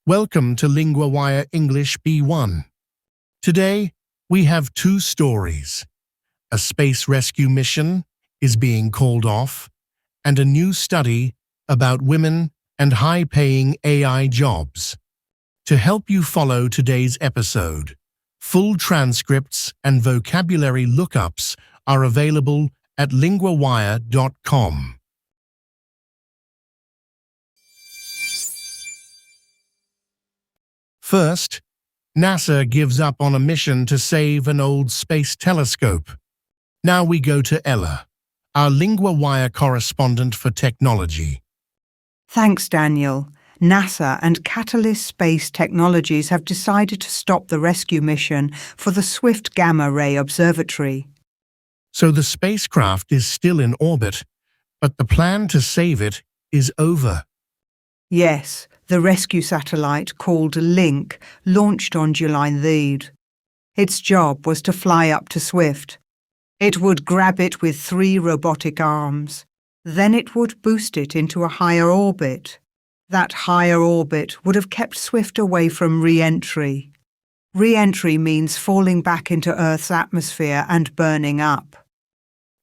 Welcome to LinguaWire English B1. Today, we have two stories. A space rescue mission is being called off, and a new study about women and high-paying AI jobs. To help you follow today's episode, full transcripts and vocabulary lookups are available at linguawire.com. First, NASA gives up on a mission to save an old space telescope. Now we go to Ella, our LinguaWire correspondent for technology. Thanks, Daniel. NASA and Catalyst Space Technologies have decided to stop the rescue mission for the Swift Gamma Ray Observatory. So the spacecraft is still in orbit, but the plan to save it is over. Yes, the rescue satellite called Link launched on July 3rd. Its job was to fly up to Swift. It would grab it with 3 robotic arms. Then it would boost it into a higher orbit. That higher orbit would have kept Swift away from re-entry. Re-entry means falling back into Earth's atmosphere and burning up.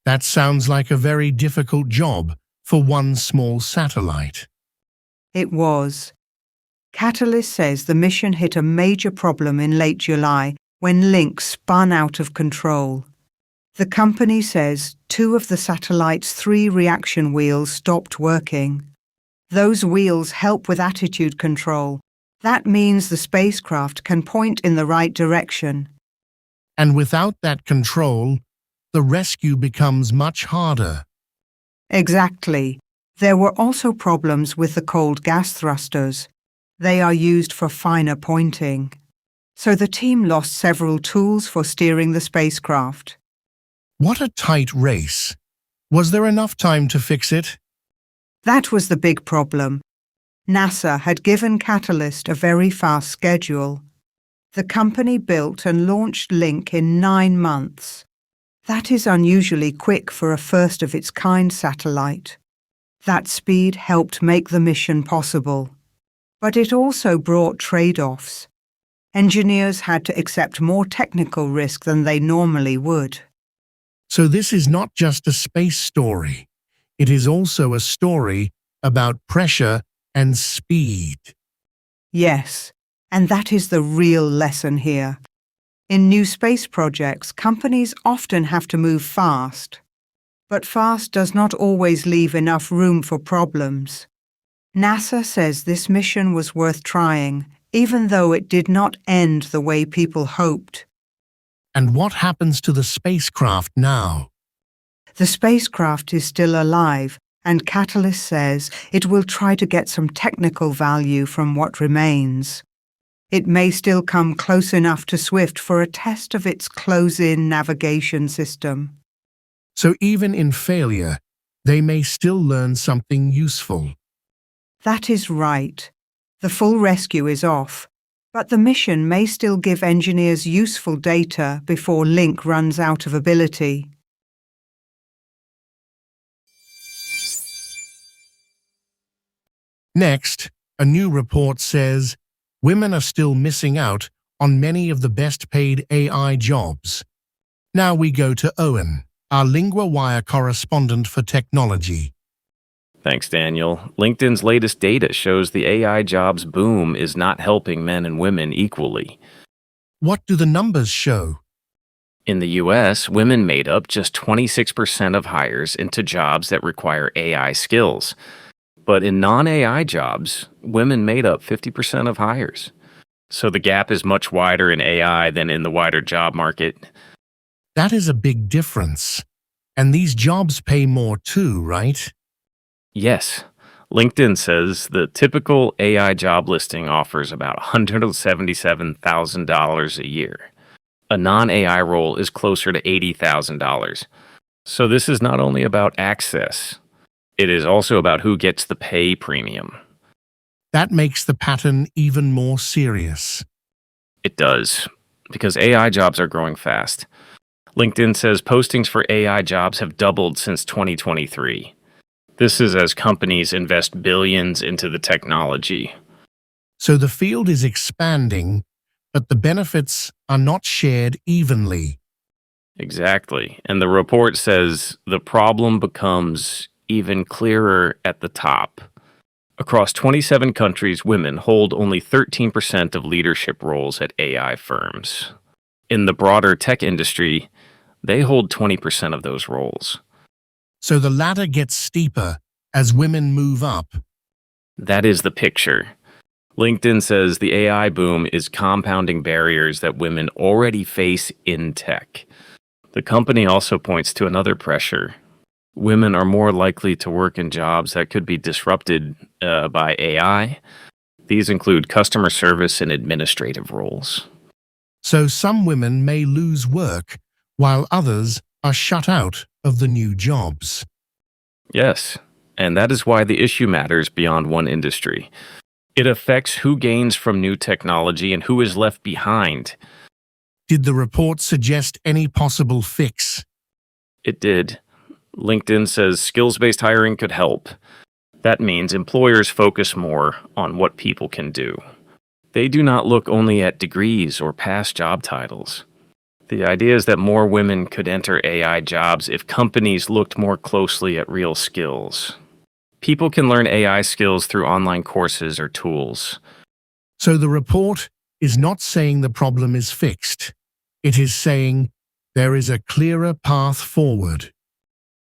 That sounds like a very difficult job for one small satellite. It was. Catalyst says the mission hit a major problem in late July when Link spun out of control. The company says 2 of the satellite's 3 reaction wheels stopped working. Those wheels help with attitude control. That means the spacecraft can point in the right direction. And without that control, the rescue becomes much harder. Exactly. There were also problems with the cold gas thrusters. They are used for finer pointing. So the team lost several tools for steering the spacecraft. What a tight race. Was there enough time to fix it? That was the big problem. NASA had given Catalyst a very fast schedule. The company built and launched Link in 9 months. That is unusually quick for a first-of-its-kind satellite. That speed helped make the mission possible. But it also brought trade-offs. Engineers had to accept more technical risk than they normally would. So this is not just a space story. It is also a story about pressure and speed. Yes, and that is the real lesson here. In new space projects, companies often have to move fast. But fast does not always leave enough room for problems. NASA says this mission was worth trying, even though it did not end the way people hoped. And what happens to the spacecraft now? The spacecraft is still alive, and Catalyst says it will try to get some technical value from what remains. It may still come close enough to Swift for a test of its close-in navigation system. So even in failure, they may still learn something useful. That is right. The full rescue is off, but the mission may still give engineers useful data before Link runs out of ability. Next, a new report says women are still missing out on many of the best-paid AI jobs. Now we go to Owen, our LinguaWire correspondent for technology. Thanks, Daniel. LinkedIn's latest data shows the AI jobs boom is not helping men and women equally. What do the numbers show? In the U.S., women made up just 26% of hires into jobs that require AI skills. But in non-AI jobs, women made up 50% of hires. So the gap is much wider in AI than in the wider job market. That is a big difference. And these jobs pay more too, right? Yes. LinkedIn says the typical AI job listing offers about $177,000 a year. A non-AI role is closer to $80,000. So this is not only about access, it is also about who gets the pay premium. That makes the pattern even more serious. It does, because AI jobs are growing fast. LinkedIn says postings for AI jobs have doubled since 2023. This is as companies invest billions into the technology. So the field is expanding, but the benefits are not shared evenly. Exactly. And the report says the problem becomes even clearer at the top. Across 27 countries, women hold only 13% of leadership roles at AI firms. In the broader tech industry, they hold 20% of those roles. So the ladder gets steeper as women move up. That is the picture. LinkedIn says the AI boom is compounding barriers that women already face in tech. The company also points to another pressure. Women are more likely to work in jobs that could be disrupted by AI. These include customer service and administrative roles. So some women may lose work, while others are shut out of the new jobs. Yes, and that is why the issue matters beyond one industry. It affects who gains from new technology and who is left behind. Did the report suggest any possible fix? It did. LinkedIn says skills-based hiring could help. That means employers focus more on what people can do. They do not look only at degrees or past job titles. The idea is that more women could enter AI jobs if companies looked more closely at real skills. People can learn AI skills through online courses or tools. So the report is not saying the problem is fixed. It is saying there is a clearer path forward.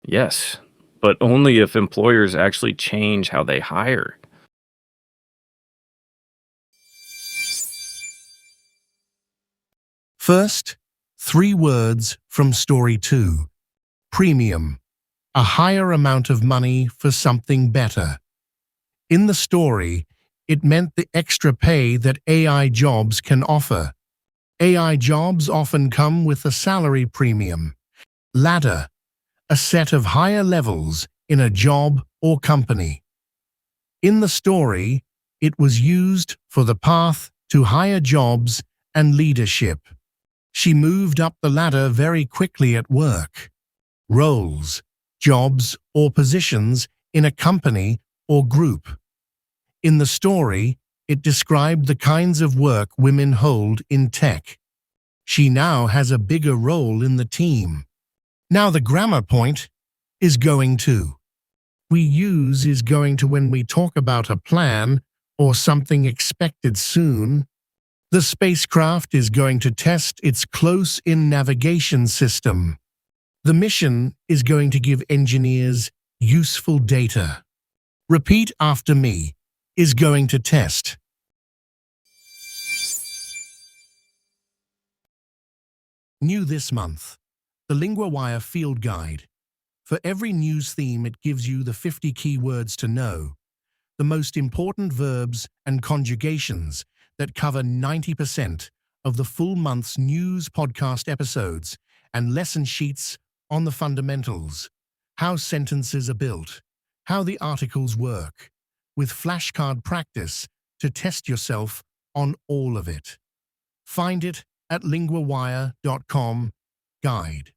Yes, but only if employers actually change how they hire. First, 3 words from Story 2. Premium. A higher amount of money for something better. In the story, it meant the extra pay that AI jobs can offer. AI jobs often come with a salary premium. Ladder. A set of higher levels in a job or company. In the story, it was used for the path to higher jobs and leadership. She moved up the ladder very quickly at work. Roles, jobs, or positions in a company or group. In the story, it described the kinds of work women hold in tech. She now has a bigger role in the team. Now the grammar point is going to. We use is going to when we talk about a plan or something expected soon. The spacecraft is going to test its close-in navigation system. The mission is going to give engineers useful data. Repeat after me. Is going to test. New this month. The LinguaWire Field Guide. For every news theme, it gives you the 50 keywords to know, the most important verbs and conjugations that cover 90% of the full month's news podcast episodes, and lesson sheets on the fundamentals, how sentences are built, how the articles work, with flashcard practice to test yourself on all of it. Find it at linguawire.com guide.